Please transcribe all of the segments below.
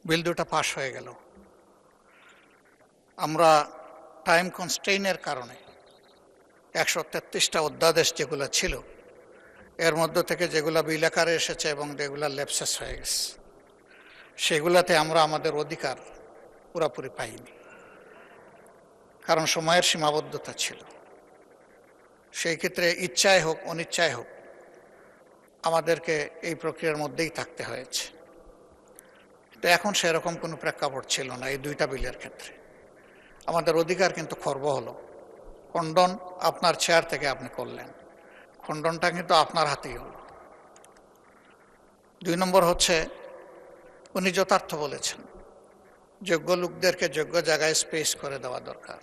বিল দুটা পাশ হয়ে গেল। আমরা টাইম কনস্ট্রেইনের কারণে 133টা অধ্যাদেশ যেগুলো ছিল এর মধ্য থেকে যেগুলো বিল আকারে এসেছে এবং যেগুলো ল্যাপসেস হয়ে গেছে সেগুলাতে আমরা আমাদের অধিকার পুরোপুরি পাইনি, কারণ সময়ের সীমাবদ্ধতা ছিল। সেই ক্ষেত্রে ইচ্ছায় হোক অনিচ্ছায় হোক আমাদেরকে এই প্রক্রিয়ার মধ্যেই থাকতে হয়েছে। তো এখন সেরকম কোনো প্রেক্ষাপট ছিল না এই দুইটা বিলের ক্ষেত্রে। আমাদের অধিকার কিন্তু খর্ব হলো। খণ্ডন আপনার চেয়ার থেকে আপনি করলেন, খণ্ডনটা কিন্তু আপনার হাতেই হলো। 2 নম্বর হচ্ছে, উনি যথার্থ বলেছেন, যোগ্য লোকদেরকে যোগ্য জায়গায় স্পেস করে দেওয়া দরকার।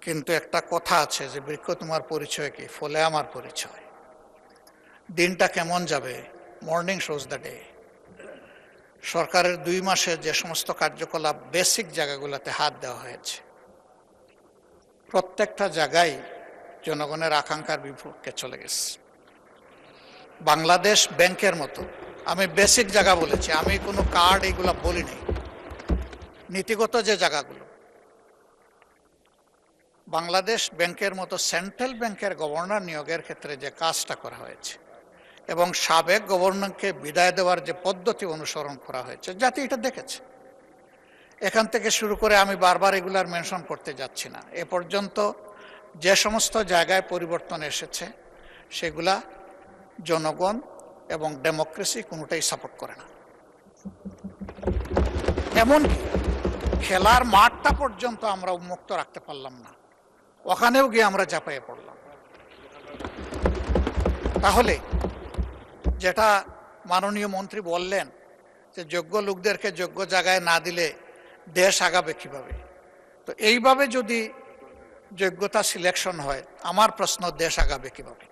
কিন্তু একটা কথা আছে যে বৃক্ষ তোমার পরিচয় কি, ফলে আমার পরিচয়। দিনটা কেমন যাবে, মর্নিং শোজ দ্য ডে। সরকারের 2 মাসে যে সমস্ত কার্যকলাপ বেসিক জায়গাগুলোতে হাত দেওয়া হয়েছে, প্রত্যেকটা জায়গায় জনগণের আকাঙ্ক্ষার বিপক্ষে চলে গেছে। বাংলাদেশ ব্যাংকের মতো, আমি বেসিক জায়গা বলেছি, আমি কোনো কার্ড এগুলো বলি নাই, নীতিগত যে জায়গাগুলো, বাংলাদেশ ব্যাংকের মতো সেন্ট্রাল ব্যাংকের গভর্নর নিয়োগের ক্ষেত্রে যে কাজটা করা হয়েছে এবং সাবেক গভর্নরকে বিদায় দেওয়ার যে পদ্ধতি অনুসরণ করা হয়েছে, জাতি এটা দেখেছে। এখান থেকে শুরু করে আমি বারবার এগুলার মেনশন করতে যাচ্ছি না। এ পর্যন্ত যে সমস্ত জায়গায় পরিবর্তন এসেছে সেগুলা জনগণ এবং ডেমোক্রেসি কোনোটাই সাপোর্ট করে না। এমনকি খেলার মাঠটা পর্যন্ত আমরা উন্মুক্ত রাখতে পারলাম না, ওখানেও গিয়ে আমরা ঝাঁপাইয়ে পড়লাম। তাহলে যেটা মাননীয় মন্ত্রী বললেন যে যোগ্য লোকদেরকে যোগ্য জায়গায় না দিলে দেশ আগাবে কিভাবে, তো এইভাবে যদি যোগ্যতা সিলেকশন হয়, আমার প্রশ্ন, দেশ আগাবে কিভাবে?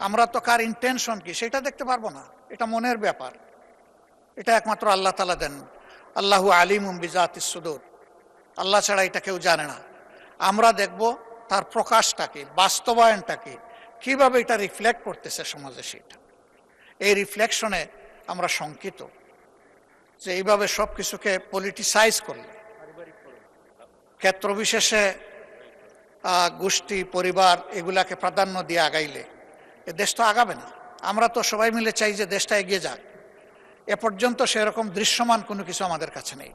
আমরা তো কার ইন্টেনশন কি সেটা দেখতে পারবো না, এটা মনের ব্যাপার, এটা একমাত্র আল্লাহ তাআলা দেন। আল্লাহু আলিমুম বিজাতিস সুদূর, আল্লাহ ছাড়া এটা কেউ জানে না। আমরা দেখব তার প্রকাশটা কি, বাস্তবায়নটা কি, কিভাবে এটা রিফ্লেক্ট করতেছে সমাজে। সেটা এই রিফ্লেকশনে আমরা শঙ্কিত যে এইভাবে সব কিছুকে পলিটিসাইজ করলে, ক্ষেত্র বিশেষে গোষ্ঠী পরিবার এগুলাকে প্রাধান্য দিয়ে আগাইলে এ দেশ তো আগাবে না। আমরা তো সবাই মিলে চাই যে দেশটা এগিয়ে যাক, এ পর্যন্ত সেরকম দৃশ্যমান কোনো কিছু আমাদের কাছে নেই।